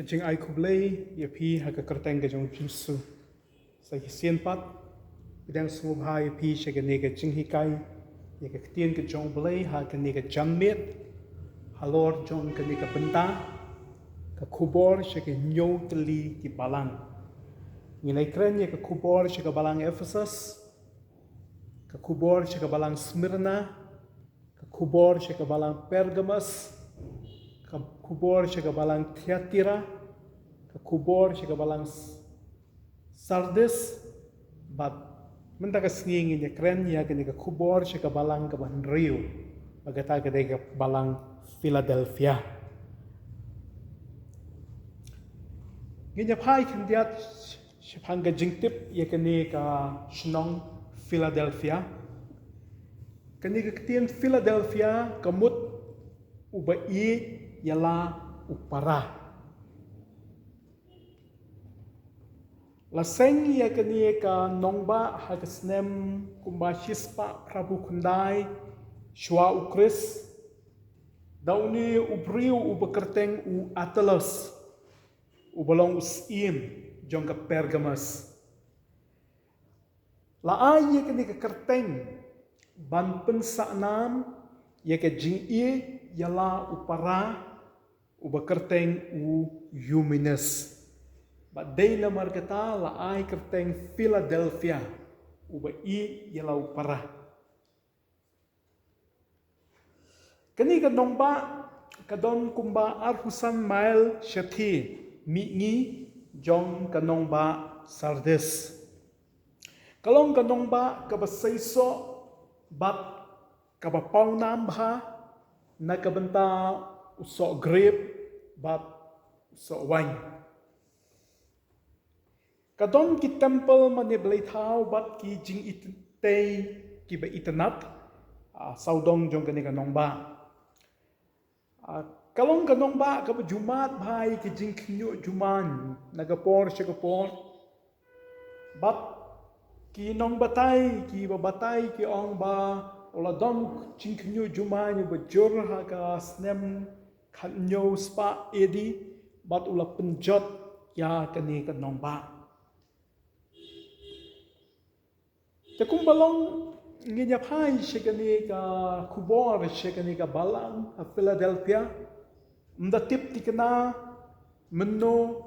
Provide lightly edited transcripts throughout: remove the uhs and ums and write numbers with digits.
Kajing ai kublai ya pi haka kerteng kajong jusu. Sa hisian pat bidang sumubha ya pi siya gani kajing hikai ya kaktian kajong blai ha gani ka jammit halor jong gani ka benta ka kubor siya ka nyo kali ki balang. Ngilay kren ya ka kubor siya ka balang Ephesus, ka kubor siya ka balang Smyrna, ka kubor siya ka balang Pergamos, ka kubor siya ka balang Thyatira, ka kubor siya ka balang Sardis, but menta ka singin ya kren ya kani ka kubor siya ka balang ka Rio, bagata ka ka balang Philadelphia. Ganyan pa ikandiat siya hangga jingtip ya kani ka Shnong Philadelphia. Kani ka katian Philadelphia kamut ubai yala upara. Laseng ya kani ka nongba hagasnem kumba shispa prabu kundai shwa ukris dauni ubriu ubakerteng u Attalus ubalong usim jong ka Pergamos. Laay ya kani ka kerteng ban pensaknam ya ka jing'i yala upara ubakerteng u Eumenes. Badai na markata laay kerteng Philadelphia ubai yala upara. Kani kadong ba kadon kumba arhusan mail syati mi'ngi jong kanong ba Sardis. Kalong kanong ba kabasayso bat kabapaw nambha na kabenta uso grape bat uso wine. Kadon ki temple maniblay tao bat ki jing itay ki ba itanat saudong jong kani kanong ba. Kalong kanong ba kaba jumat bhai ki jing kinyo juman nagapor siya kapor bat ki nong batay ki babatay ki ong ba oladong jing kinyo juman ba jur ha ka snem kanyo spa edi bat ula penjot ya kani kanong ba. Takung balong nginyapai siya kani ka kubor siya kani ka balang a Philadelphia. Mdatip ti kana meno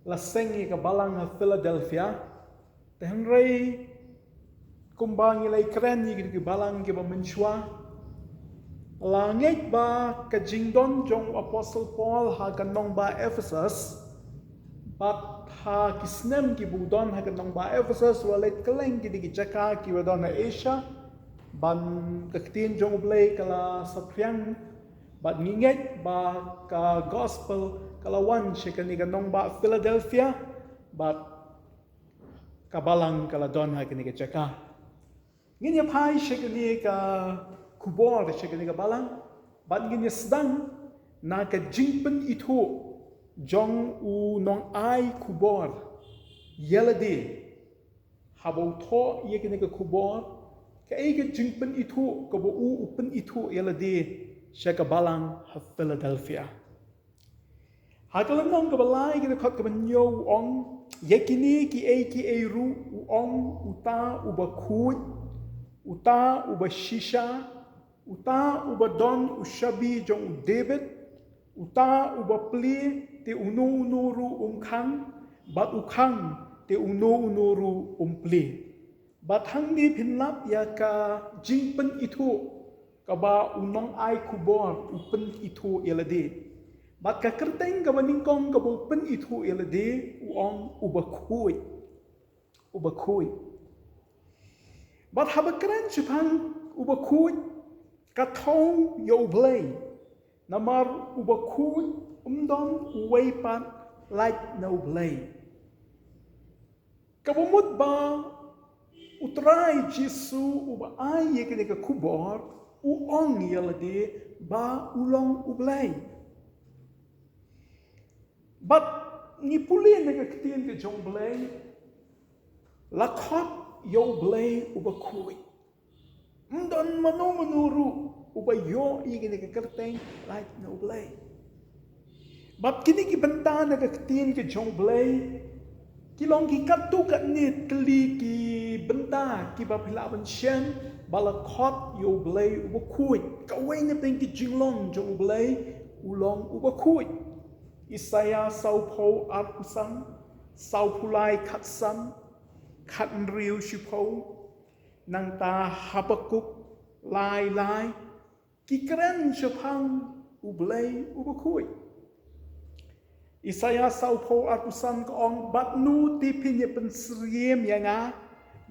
laseng ka balang a Philadelphia. Tehengray kumbang ilay kren yi ki balang ki ba mensywa. Langit ba ka jingdon jong Apostle Paul ha kanong ba Ephesus. Bat ha kisnem ki budon ha kanong ba Ephesus walit kaleng ki di jaka ki wadon na Asia ban kaktin jong ublay kala sapryang bat nginget ba ka gospel kalawan siya kani kanong ba Philadelphia bat kabalang kala don ha kani jaka. Nginya pai siya kani ka kubor siya kani ka balang bat nginya sedang na ka jingpen itu jong u nong ai kubor yeladi habau tho ye kene ka kubor ka ai ka jingpen itu ka bo u upen itu yeladi sya ka balang ha Philadelphia. Ha ka lang ka balai ka khot ka banyo ong yakini ki ai ru u ong uta uba khut uta uba shisha uta uba don ushabi jong David uta uba pli te unu-unuru khang, bat ukhang te unu-unuru pli. Bat hang ni pinlap ya ka jingpen itu, ka ba unong ay kubor upen itu iladi. Bat ka kerteng ka maningkong ka ba upen itu iladi, uong ubakui. Ubakui. Bat habakran sipang ubakui, katong yo blay, namar ubakui, umdon uwaypat like no blay. Kabumut ba utray Jisu uba ay yakini ka kubor uong yaladi ba ulong ublay. But nipuli na kaktiin ka jong blay lakot yo blay uba kuy. Umdon manuru uba yo yakini ka kerteng like no blay. Bab kini ki benta na ka tin ke jong blay. Ki long ki kat tu kat ni kli ki benta ki ba phila ban shen bala khot yo blay u ba khui. Ka wei na pen ki jinglong jong blay u long u ba khui. Isaya sau po at usam sau pulai khat sam khat riu shi po nang ta Habakuk lai lai ki kren shapang u blay u ba khui. Isaya sau po at usam ka ong bat nu ti pinya pensriem yanga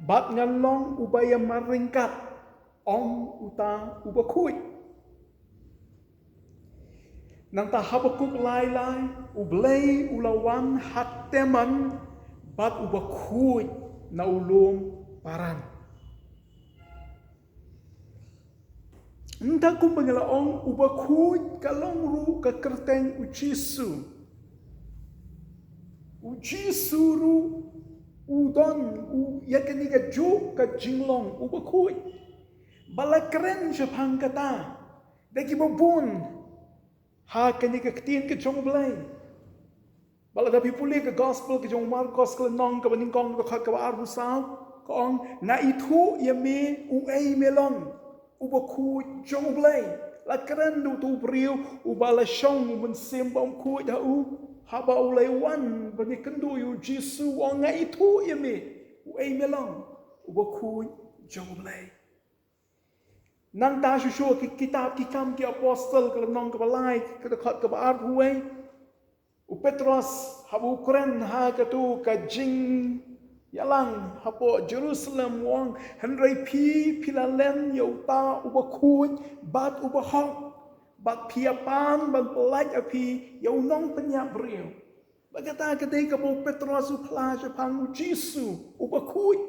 bat ngalong ubaya maringkat ong uta u ba khui. Nang ta Habakuk lai lai u blay u lawan hat teman bat u ba khui na ulum paran. Entah kum pengalaong ubah kuj kalong ru ke kerteng ujisu ru udon yakni ke juk ke jinglong ubah kuj bala keren Jepang kata deki bobun ha kini ke ketin ke jong blay bala tapi pulih ke gospel ke jong Marcos ke nong ke beningkong ke khat ke arbusau ke ong na itu yame uai melong uba ku jong blay la keren du tu priu uba la shong mun sim bom ku da u haba ulai wan bani kendu yu jisu onga itu yeme u ei melong uba ku jong blay nang ta shu shu ki kitab ki kam ki apostle ke nong ke balai ke khat ke bar huai u Petros habu keren ha ke tu ka jing yalang hapo Jerusalem wong henry pilalen yauta uba kuj bat uba hok bat piapan bat pelaj api yau nong penyap beriu bagata kedai kapo Petros u plaj pang Jisu uba kuj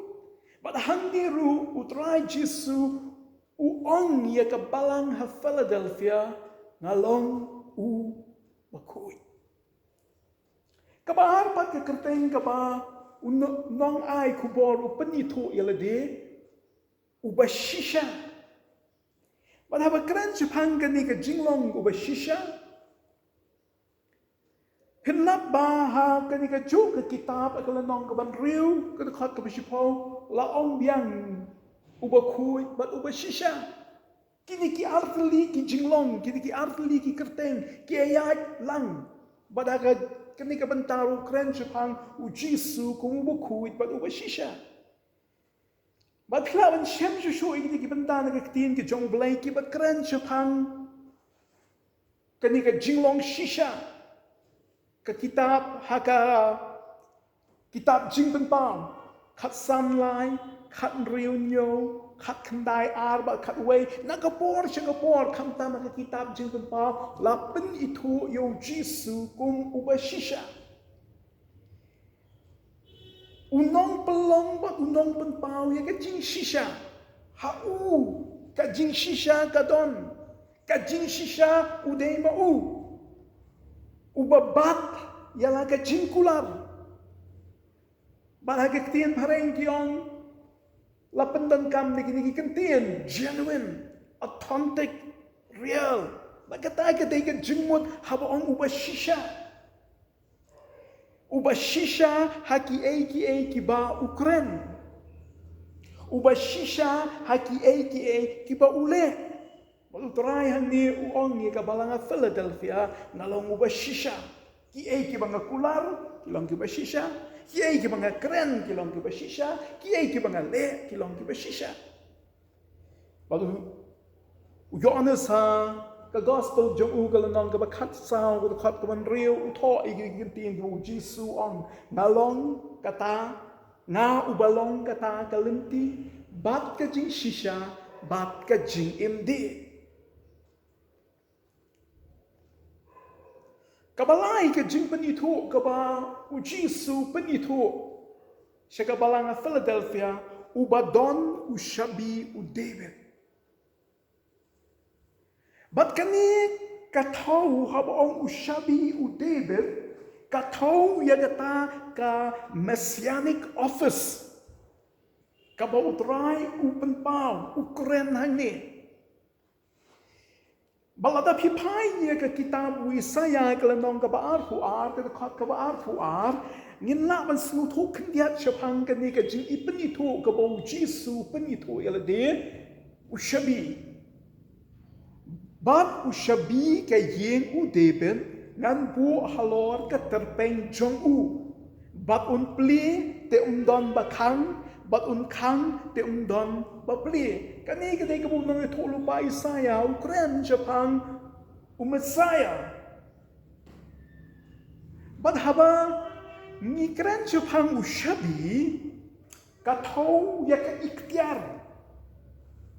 bat handiru utrai Jisu u ong ya ke balang ha Philadelphia ngalong u bakuj kabar pat ke kerteng kabar nong ai kubor upenito yalade ubashisha badaba kran Jepang kani ka jinglong ubashisha hinlap ba ha kani ka juk ka kitab akala nong ka ban riu ka khat ka bisipo la ong biang ubakui bat ubashisha kini ki artli ki jinglong kini ki artli ki kerteng ki ayat lang badaka kini ka bentaru kren Jepang u Jisu kung ubukuit bat ubashisha. Bat klawan shem shushu ini ki bentana ka ktin ki jong blay ki bat kren Jepang kini ka jinglong shisha ka kitab haka kitab jing bentang kat sanlai kat riunyo kat kendai arba kat way nakapor kam tama ka kitab jing bentang lapen itu yo Jisu kum ubashisha unong pelong bat unong penpau ya ka jing shisha hau ka jing shisha kadon ka jing shisha udai mau ubabat yala ka jing kular balhaga ktian pareng kiong lapen dan kam niki kentian genuine authentic real bagata ka dai ka jingmut haba ong ubashisha haki ki ba Ukraine ubashisha haki ki ba ule Utray hani uong ni kabalanga Philadelphia nalong ubashisha ki banga kular kilong ki bashisha ki banga kren kilong ki bashisha ki banga le kilong ki bashisha balu Johannes ha ka gospel jong u kalanong ka bakat sao ka khat ka ban riu utho igintin bu Jisu on nalong kata nga ubalong kata kalimti bat ka jing shisha bat ka jing imdi kabalai ka jing penito kaba u Jisu penito siya kabalanga Philadelphia ubadon u shabi u David bat kani katau habong u shabi u David katau yagata ka messianic office kaba utrai u penpau u keren hangni balada pipai ye ke kitab Wisaya ke lenong ke baar fuar ke dekat ke baar fuar ngin la ban snu thu kendiat chapang ke ni ke jing ipen itu ke bau Jisu pen itu ya de ushabi bat ushabi ke yeng u deben ngan bu halor ke terpeng jong u bat un pli te don bakang bat un kang te don bapli kani ke ke bu nang thu lu ba Isaya Ukraine Japan Messiah bat haba ni kran Japan ushabi ka thau ya ka ikhtiar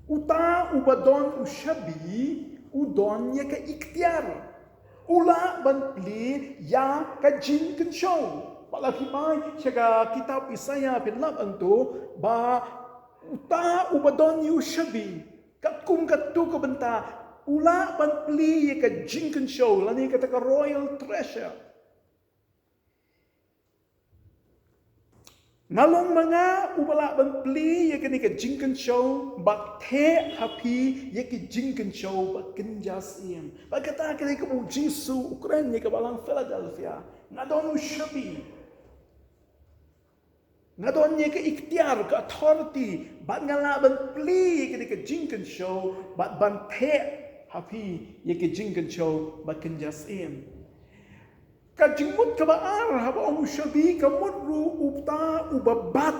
uta ubadon ushabi udon ya ka ikhtiar ula ban pli ya ka jin kan show pala pipai siya kitab Isaya pinlap anto ba uta ubadon yu shabi kat kum kat tu ka benta ula ban pli ka jinkan show lani kata ka royal treasure ngalong mga ubala ban pli ka ni ka jinkan show ba the happy ka jinkan show ba kinjas iem ba kata ka ka bu Jisu Ukraine ka balang Philadelphia ngadon shabi ngadon ye ke ikhtiar ke authority bat ngala ban pli ke jinkan show bat ban the happy ye ke jinkan show bat kenjas im ka jingmut ka baar haba om shabi ka mudru upta ubabat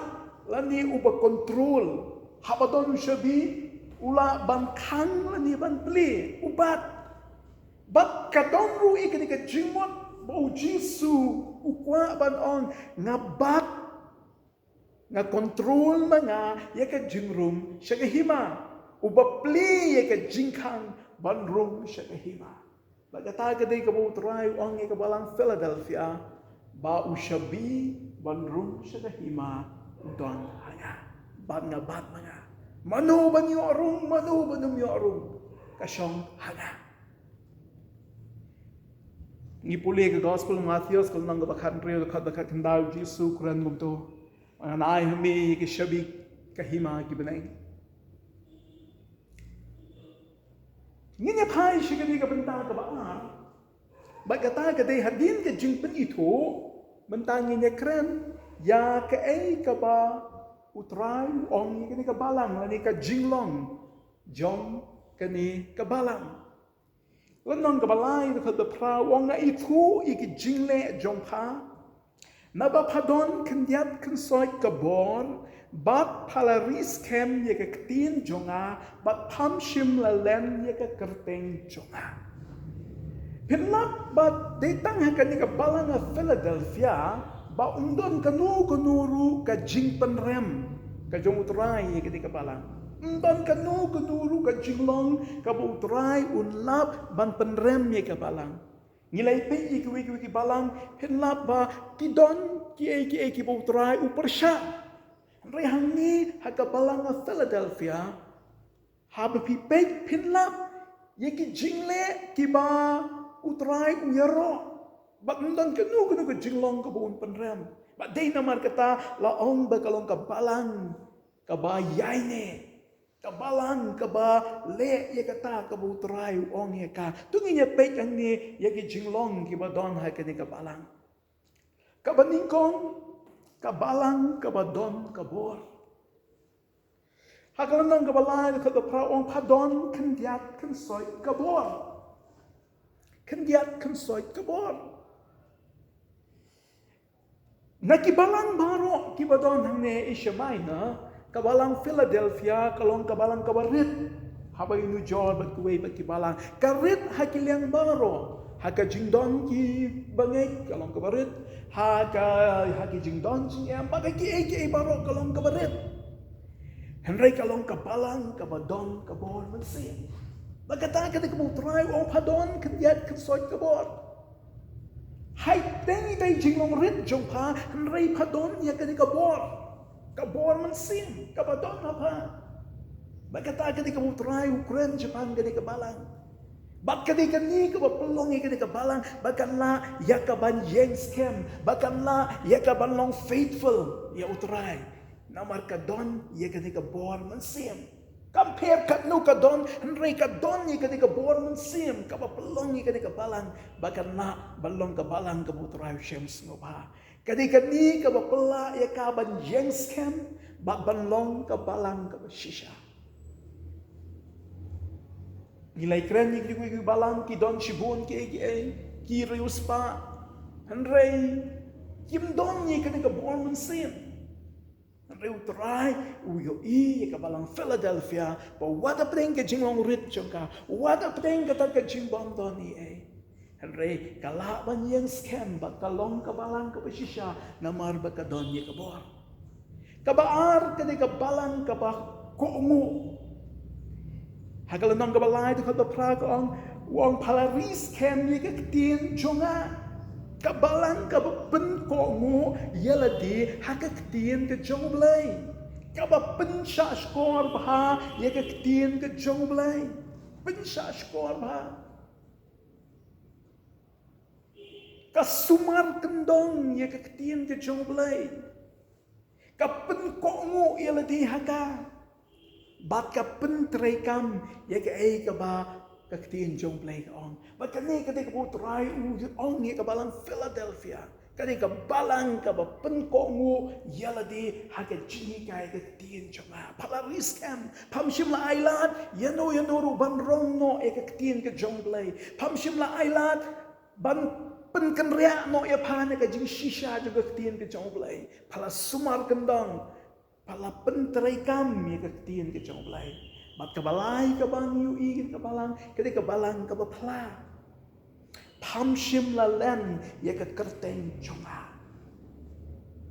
lani uba control haba don shabi ula ban khang lani ban pli ubat bat ka donru ke jingmut bo Jisu ukwa ban on ngabat nga control mga yaka jingrum siya kahima ubapli yaka jingkang banrum siya kahima bagataga day kabutray ang yaka balang Philadelphia ba ushabi banrum siya kahima don hanga bat nga bat mga manu ban yung arong kasyong hanga ngipuli ka gospel Matthew kung nang gabakan riyo kabakat kandaw Jisu kuran mo to Anai humi ke shabi kahima ki banai. Nginya pai shigani ka bentang ka baar. Bagata ka dei hadin ke jingpen itu bentang nginya kren ya ke ei ka ba utrai ong ni ka balang ni ka jinglong jong kani ka balang. Lenong ka balai ka da pra wong na itu iki jingle jong pa nabapadon kendiat kensoy kabor bat palaris kem ye ketin jonga bat pamshim lalen ye ke kerteng jonga pinlap bat detang hakan ka balanga Philadelphia ba undon kanuru ka jingpen rem ka jong utrai ye ke balang undon kanuru ka jinglong ka utrai unlap ban penrem ye ka balang ngilai pe iki balang henlap ba kidon ki butrai upersya rehangi haga balang Philadelphia haba pi pe henlap yeki jingle ki ba utrai uyaro ba ndan kanu ke jinglong ke bun penrem ba dei namar kata laong ba kalong ka balang ka ba yaine kabalang kaba le ye kata kabutrai ong ye ka tungi ye pek ang ni ye ki jinglong ki badon ha ke ni kabalang kabaningkong kabalang kabadon kabor hakalanong kabalang ka pra ong padon kendiat kensoy kabor kendiat kensoy kabor nakibalang baro ki badon hang ne ishamay na kabalang Philadelphia kalong kabalang kabarit habay New York bat kuway bat kibalang karit hakilyang baro haka jingdon ki bangay kalong kabarit haki jingdon siyam bagay ki baro kalong kabarit henry kalong kabalang kabadon kabor mansin bagata ka di kabutray o padon kandiat kansoy kabor hay tengi tay jinglong rit jong pa henry padon ya ka di kabor kabor mansin kabadon apa bagata ka di kabutray Ukraine Japan ka di kabalang baka di kani kabapulong ka di kabalang bakan la yakaban yang scam bakan la yakaban long faithful ya utray namar ka don ya ka di kabor mansin Compare kat nu ka don, henry ka don ni ka bor mun sim, ka pelong ni ka balang, bakan na balong ka balang ka butrai shem snoba. Kadika ni ka pela ya ka ban jeng scam, ba balong ka balang ka shisha. Nilai keren ni ki balang ki don shibun ki rius pa. Henry kim don ni ka bor mun sim. Reu try uyo ka balang Philadelphia pa wada preng ka jinglong rit chongka wada preng ka ta ka jingbom doni Henry kala ban yang scam ba kalong ka balang ka shisha namar ba ka don ka bor ka baar ka balang ka ba kuungu hagalanong ka balay to ka ba pra ka wong palaris scam ni ka tin chonga kabalang kabapen ko ngo yala di hakaktin ke jong blay kabapen sha skor bha yakaktin ke jong blay pen sha skor bha kasumar kendong yakaktin ke jong blay kapen ko ngo yala di haka bat kapen trekam yakai kaba kaktiin jong play ka ong. But kani ko try ong ni ka balang Philadelphia. Kani ka balang ka ba penko ngu yala di haga jini kay kaktiin jong ha. Palaris kam. Pamshim la ailat yano ru ban rong no e kaktiin ka jong play. Pamshim la ailat ban penkan ria no ya pa na ka jing shisha jong kaktiin ka jong play. Pala sumar kendong. Pala pentray kam ya kaktiin ka jong play. Mat kabalay kabang yu igin kabalang kadi kabalang kabapla pamshim la len ya ka kerteng chonga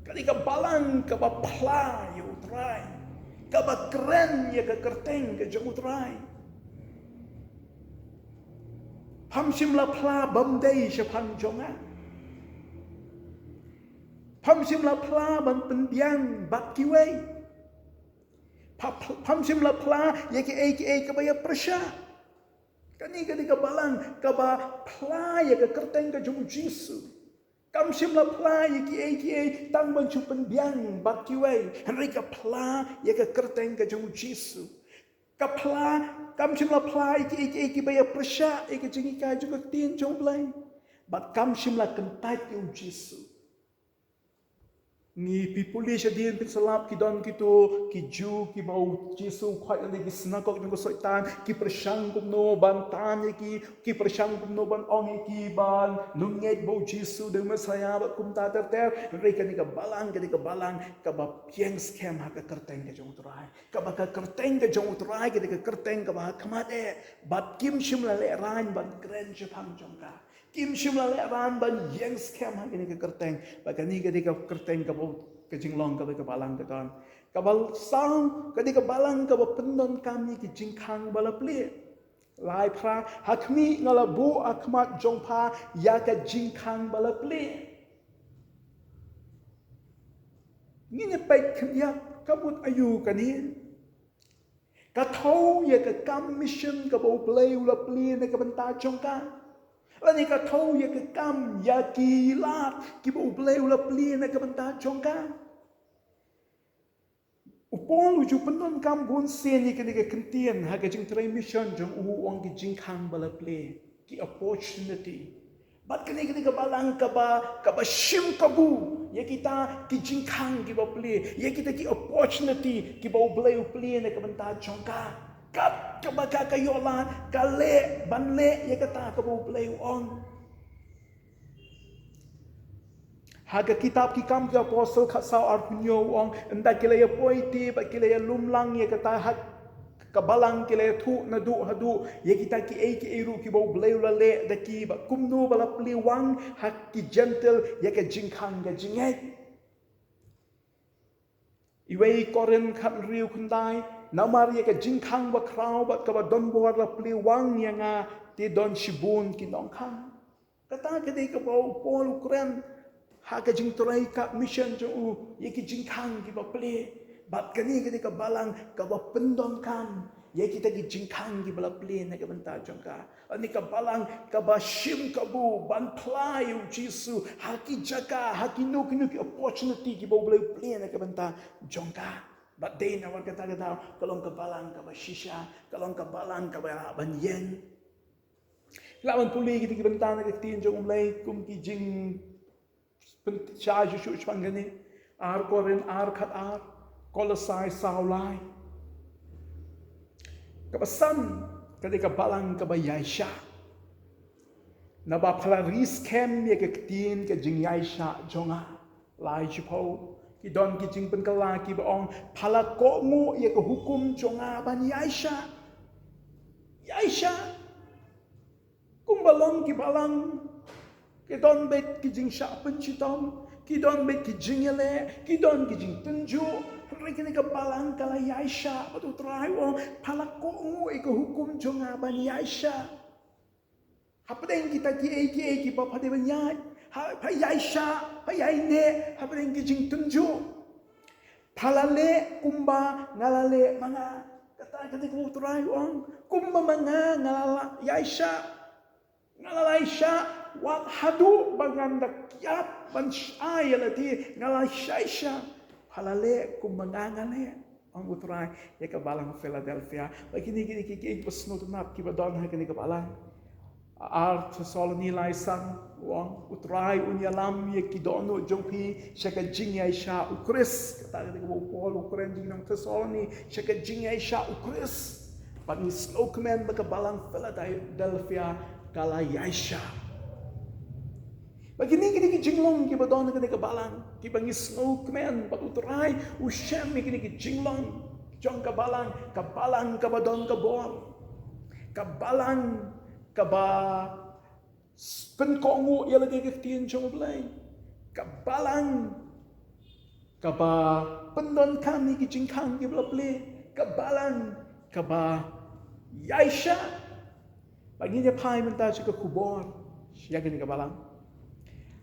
kadi kabalang kabapla yu try kabakren ya ka kerteng ka jong try pamshim la pla bamdei shapang chonga pamshim la pla ban pendiang bat kiwei pamshim la pla yaki kabaya prasha kani ka balang kaba pla yaka kerteng ka jong jisu kamshim la pla yaki tang ban chupen biang bakiwei henry ka pla yaka kerteng ka jong jisu ka pla kamshim la pla yaki baya prasha yaki jingi ka jong tin jong blai bat kamshim la kentai jong jisu ni pipuli siya din pinsalap ki don kito ki Jew ki mau Jesu kwai ali ki sinagog ng soitan ki presyang kumno bantan ki presyang kumno ban ong ki ban nunged bo Jesu de Messiah ba kum ta ter re ka ni ka balang ka ba pieng scam ha ka kerteng ka jong utrai ka ba ka kerteng ka jong utrai ka kerteng ka ba kamate bat kim shim la le ran ban kren japang jong ka kim shim la le ran ban yang scam ha ni ka kerteng ba ka ni ka kerteng ka ka jinglong ka balang ka don ka bal sang ka balang ka ba pendon kami ki jingkhang bala ple lai pra hakmi ngala bu akmat jongpa ya ka jingkhang bala ple ni ne pai khya kabut ayu kani ka thau ya ka kam mission ka bo play ula ple ne ka banta jongka Lani ka thau ya ka kam ya ki lat ki bo play ula pli na ka banta chongka. Upon uju pendon kam gun sen ni ka kentien ha ka jing trai mission jong u ong ki jing khang bala play ki opportunity. Bat kani ka balang ka ba shim ka bu ya kita ki jing khang ki ba play ya kita ki opportunity ki bo play na ka banta chongka. Kat kabaka kayolan kale banle ya kata kabo play on haga kitab ki kam ki apostle khasau arpunyo on enda kile ya poiti ba kile ya lumlang ya kata hak kabalang kile thu na du hadu ya kita ki eru ki bo play la le da ki ba kumnu bala play wang hak ki gentle ya ka jingkhang ga jingai iwei koren khat riu kundai namar ya ka jingkhang ba kraw ba ka ba don bor la pli wang ya nga ti don shibun ki dong khang kata ka dei ka ba pol ukren ha ka jing torai ka mission jo u ya ki jingkhang ki ba pli bat kani ka dei ka balang ka ba pendon kam ya kita ki jingkhang ki bala pli na ka banta jong ka ani ka balang ka ba shim ka bu ban plai u jisu ha ki jaka ha ki no ki opportunity ki ba bala pli na ka banta jong ka But day na warga taga daw, kalong kabalang ka ba shisha, kalong kabalang ka ba banyen. Lawan puli kita kibantana kitin jong umlay kum ki jing charge shu chpangani ar koren ar khat ar kolasai saulai. Kabasan kadi kabalang ka ba yaisha. Naba pala riskem ye kitin ka jing yaisha jonga lai chupo. Kidon kijing pengkelaki baong pala komu ia ke hukum jonga ban Yaisha. Yaisha. Kumbalong kibalang. Kidon bet kijing syak pencitom. Kidon bet kijing ele. Kidon kijing tenju. Rekini kebalang kala Yaisha. Patu terai wong pala komu ia ke hukum jonga ban Yaisha. Apa yang kita ki bapa de banyak. Yaisha, yaine, habring kijing tunju. Palale, kumba, ngalale, mga kata ko turay ong kumba mga ngalala Yaisha. Ngalala Yaisha, wat hadu baganda kyat ban ay lati ngalala Yaisha. Palale, kumba ngale. Ang uturay, ya kabalang Philadelphia. Bagini kiki pasno tunap kibadon ha kini kabalang. Ar Thessaloni laisan wang utrai unyalam ye kidono jongpi shaka jingya isha ukris kata ko Paul ukren jing nang Thessaloni shaka jingya isha ukris bani slokman bakabalang Philadelphia kala yaisha bagini kini jinglong ki badon kini kabalang ki bangi slokman bat utrai usham kini jinglong jong kabalang kabadon kabor kabalang kaba penkongu ia lagi keftian jong belai kabalang kaba pendon kami kijingkang ki belai kabalang kaba Yaisha bagi dia pai menta juga kubor siya gini kabalang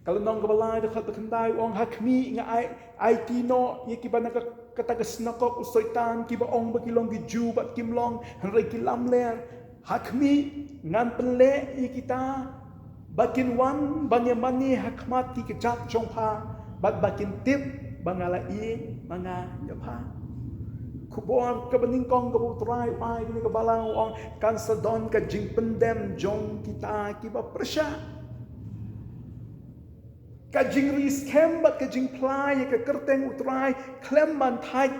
kalau nong kabalai dekat bekendai ong hakmi nga ai tino ye kibana katagas nakok usoitan kiba ong bakilong giju bat kimlong henry kilam ler hakmi ngan penle kita bakin wan banyamani hakmati kejap jongpa bakin tip bangala manga japa kubor kebeningkong kebutrai ai ni kebalang ong kan sedon ke jing pendem jong kita kiba persya ka jing riskem bat ka jing plai ka kerteng utrai klem mantai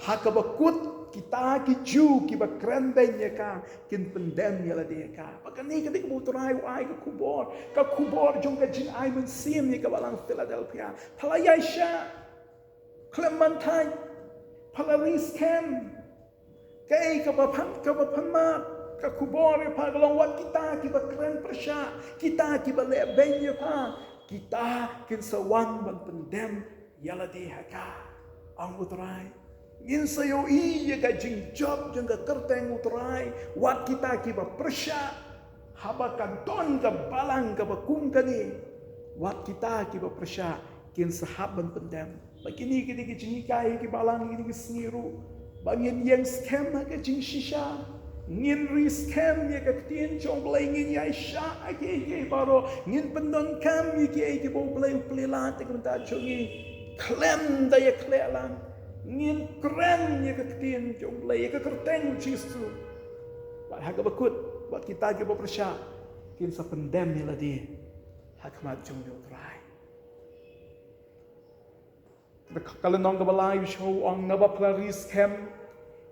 hakabakut kita kiju kiba krembenya ka kin pendem ya la dia ka pakani ketik buturai ai ka kubor jong ka jing ai men sim ni ka balang Philadelphia pala Yaisha Clementine pala riskem kai ka bapan ka kubor pa galong wat kita kiba kren persya kita kiba le benya pa kita kin sawan ban pendem ya la dia ka ang buturai ngin sayo iya ka jing job jeng ka kerteng utrai wat kita kiba persya haba kanton ka balang ka bakung kani wat kita kiba persya kin sahaban pendem bagini kini ki jing kai ki balang kini ki sniru bangin yang scam ka jing shisha ngin riskem ya ka tien chong blai ngin Yaisha ake baro ngin pendon kam ki bo blai plelat ka ta chongi klem da ya klelang ngin keren ya ketien jomblay ya kerteng cistu buat hak bakut buat kita ke bersya kin sa pendem ni ladi hakmat jong utrai kalau nong balai show ong naba plaris kem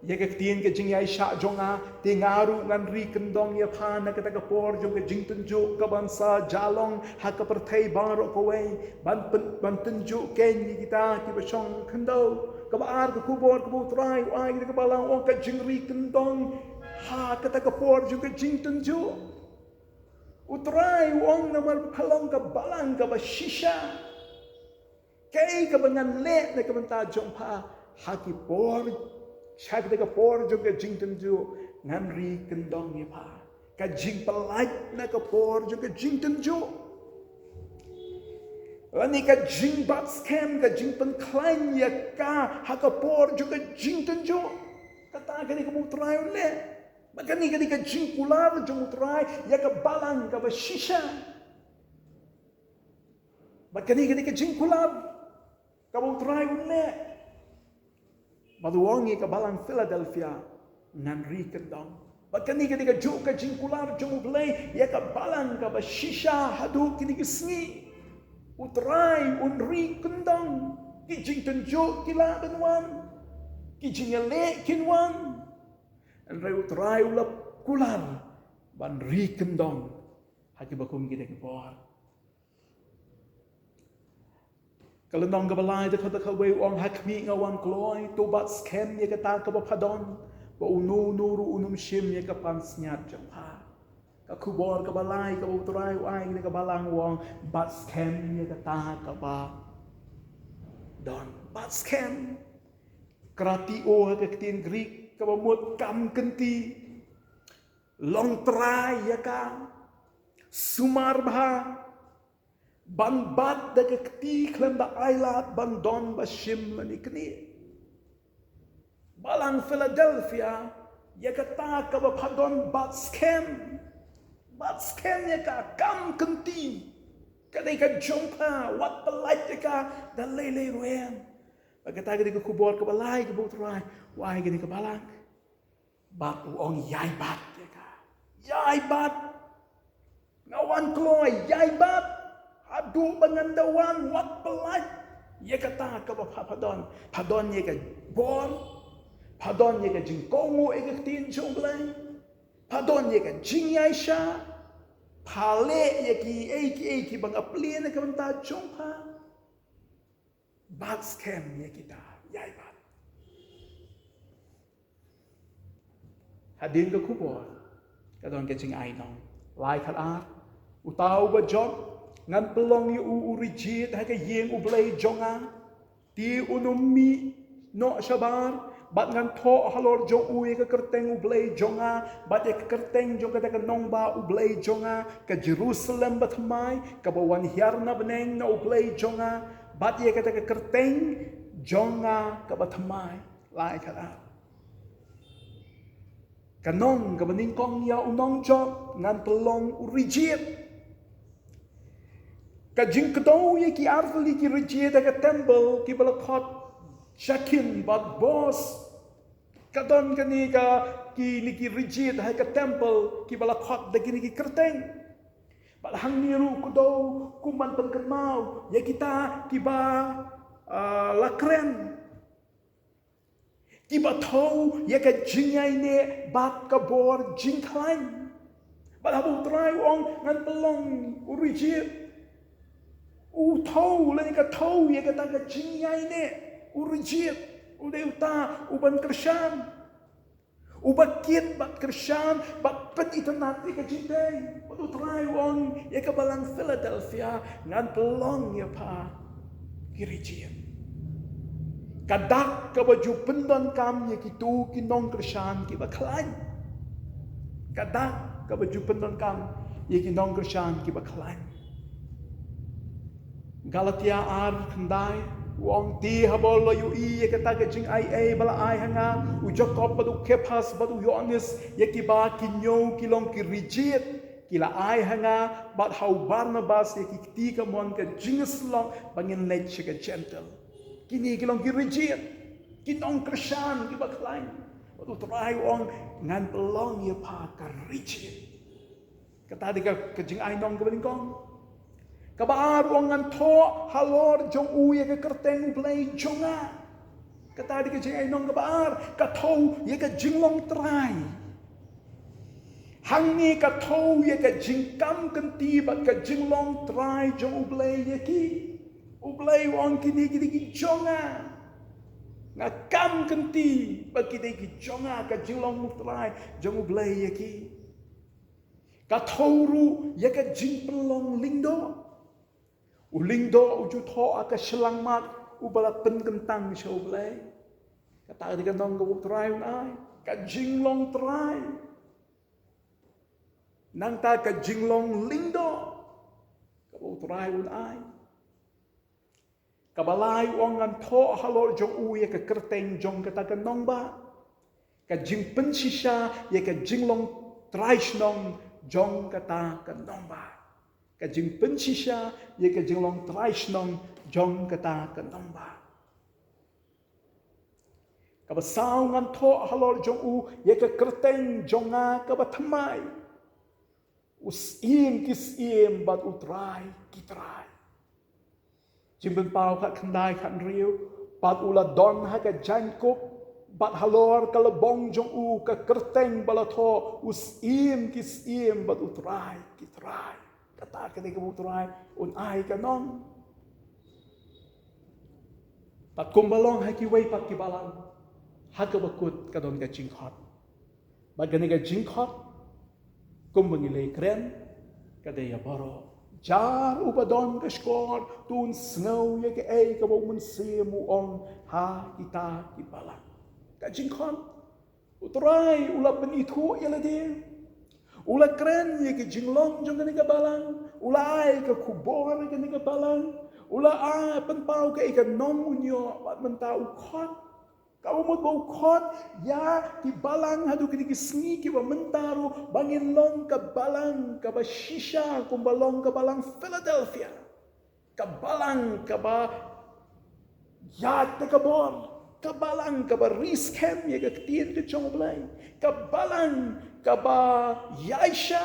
ya ketien ke jing Yaisha jonga tingaru ngan ri kendong ya phana kata ka por jong ke jing tunjuk ka bansa jalong hak perthai baro ko wei ban tunjuk ken kita ki besong kendo kabar ke kubor ke butrai ai ke balang ong ka jing ri kendong ha kata ka por juga jing tunju utrai ong namar palong ka balang ka bashisha kai ka bangan le na ka banta jong pa ha ki por shak ka por juga jing tunju ngan ri kendong ni pa ka jing pelai na ka por juga jing tunju Ani ka jing bat scam ka jing pen klein ya ka hakapor juga jing tenjo kata ka ni ka mutrai le magani ka ni ka jing kular jo mutrai ya ka balang ka ba shisha magani ka ni ka jing kular ka mutrai le Baduang ye ka balang Philadelphia ngan ri kendong. Bakani ketika jo ka jingkular jong ublay ye ka balang ka ba shisha hadu kini kesni. Utrai unri kendong ki jing tenjo kila benwan ki jing le kinwan an rai utrai ulap kular ban ri kendong haki bakum kita ke bawah. Kalau nong kebalai dekat dekat way orang hakmi ngawan kloy tobat scam ye kata ke bapadon ba unu nuru unum shim ye kapan senyat jampa. Aku bor kebalai ke utrai wai ni ke balang wong bat scam ye kata ke ba don bat scam krati o ke ketin Greek ke mut kam kenti long try ye ka sumar bha ban bat da keti klem da ailat ban don ba shim ni kni balang Philadelphia ya kata ka ba padon bat scam ya ka kam kenti kadai ka jompa wat pelait ka da lele ruem ba kata ka ku bor ka balai ka botrai wai ka balang bat ong yai bat ya ka yai bat ngawan kloy yai bat adu pengandawan wat pelaj ye kata ka padon padon ye ka bor padon ye ka jingkongo e ka tin jonglai padon ye ka jingaisha pale ye ki bang aplien ka banta jongpa bat scam ye kita yai bat hadin ka kubor kadon ka jing ai nong lai khat ar utau ba job ngan pelong yu urijit ha ka yeng ublay jonga ti unumi no shabar bat ngan tho halor jong u ka kerteng ublay jonga bat ya kerteng jong ka nongba ublay jonga ka Jerusalem batmai ka bawan hiarna beneng na ublay jonga bat ya ka kerteng jonga ka batmai lai kala kanong ka baning kong ya unong job ngan pelong urijit ka jing kedau ye ki arvali ki rejie da ka temple ki balakot shakin bat boss kadon kani ka ki ni ki rejie da ka temple ki balakot da ki kerteng bal hang niru kedau kuman pengkemau ye kita ki ba lakren ki ba thau ye ka jingai ne bat ka bor jing klain bal habu trai ong ngan pelong rejie u thau le ka thau ye ka ta ka jingai ne urjit u deuta u ban krishan u bakit bat krishan bat pet itanat ka jintay u try wong ye ka balang Philadelphia ngan pelong ye pa kirijit kadak ka baju pendon kam ye ki tu ki nong krishan ki baklan kadak ka baju pendon kam ye ki nong krishan ki baklan Galatia ar kandai wong ti habol yu I kata ke jing ai bala ai hanga u Jacob badu kepas badu Yohanes yekiba kinyo kilong kirijit kila ai hanga bat hau Barnabas yekiti ka mon ka jinges long bangin net ka gentle kini kilong kirijit kinong krisyan ki baklain badu try wong ngan pelong ye pa ka rijit kata di ka jing ai nong ka kong kabaar wangan tho halor jong u ye ka kerteng ublay jonga kata di ka jing ai nong kabaar ka tho ye ka jinglong trai hangi ka tho ye ka jingkam kenti bat ka jinglong trai jong ublay ye ki ublay wang kini ki jonga nga kam kenti bat ki jonga ka jinglong trai jong ublay ye ki ka tho ru ye ka jingpelong lingdo Ulingdo uju tho aka selangmat ubala penkentang shoblay kata di kantong go try unai ka jinglong try nang ta ka jinglong lingdo ka go try unai ka balai wangan tho halor jong uye ka kerteng jong kata ka nongba ka jing pensisha ye ka jinglong try snong jong kata ka nongba ka jing pensisha ye ka jing long trai snong jong kata ka nongba Kaba sao ngan tho halor jong u ye ka kerteng jonga kaba thamai. Us im kis im bat utrai kitrai. Jimbun pau kat kandai kat riu bat ula don ha ka jankop bat halor kalabong jong u ka kerteng balatho us im kis im bat utrai kitrai. Kata kini ka utrai un ai ka non. Pat kumbalong ha ki wei pat ki balang. Ha ka bakut ka don ka jingkhot. Bat gani ka jingkhot kumbangile kren kadaya baro. Jar ubadon ka skor tun snow ye ke ei ka bo mun se mu on ha kita ki balang. Ka jingkhot utrai ula penithu yela de. Ula kren ye ke jinglong jong gani ka balang. Ula ai ka kubor gani ka balang. Ula ai penpau ka ika nom unyo bat mentau khot. Kau mau bau khot ya ki balang hadu kini kisni ki ba mentaru bangin long ka balang ka ba shisha kumbalong ka balang Philadelphia ka balang ka ba ya te ka bor ka balang ka ba riskem ye ka tien ke chong blai ka balang ka ba yaisha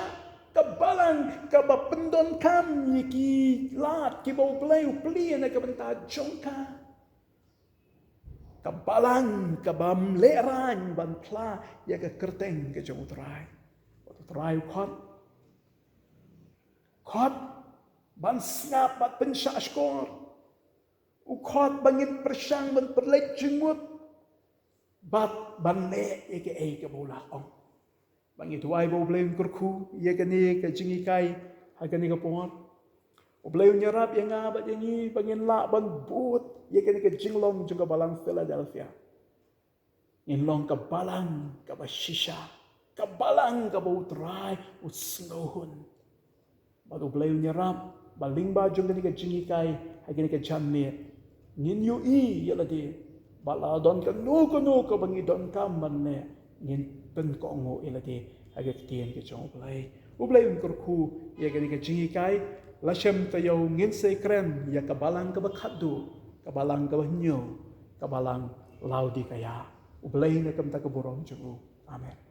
ka balang ka ba pendon kam ye ki lat ki bau blai upli na ka benta jongka kabalang kabam leran bantla ya ka kerteng ke jong utrai khot ban snap bat pensha skor khot bangin persang ban perlet jengmut bat ban le ye ke ei ke bola ong bangit wai bo blem kurku ye ke ni ke jingi kai ha ke ni ka pon Obleu nyerap yang ngabat yang ni bangin la ban but ye kene ke jinglong juga balang Philadelphia. In long ka balang ka ba shisha ka balang ka ba utrai usnohun. Ba obleu nyerap baling ba jong kene ke jingi kai ha kene ke jamme. Ngin yu I yala de bala don ka no ka bangi don ka man ne ngin pen ko ngo yala de ha ke tien ke jong oblei. Obleu kurku ye kene ke jingi kai Lashem tayo ngin say kren ya kabalang kabakadu, kabalang kabanyo, kabalang laudi kaya. Ublay na kamta kaburong jugu. Amen.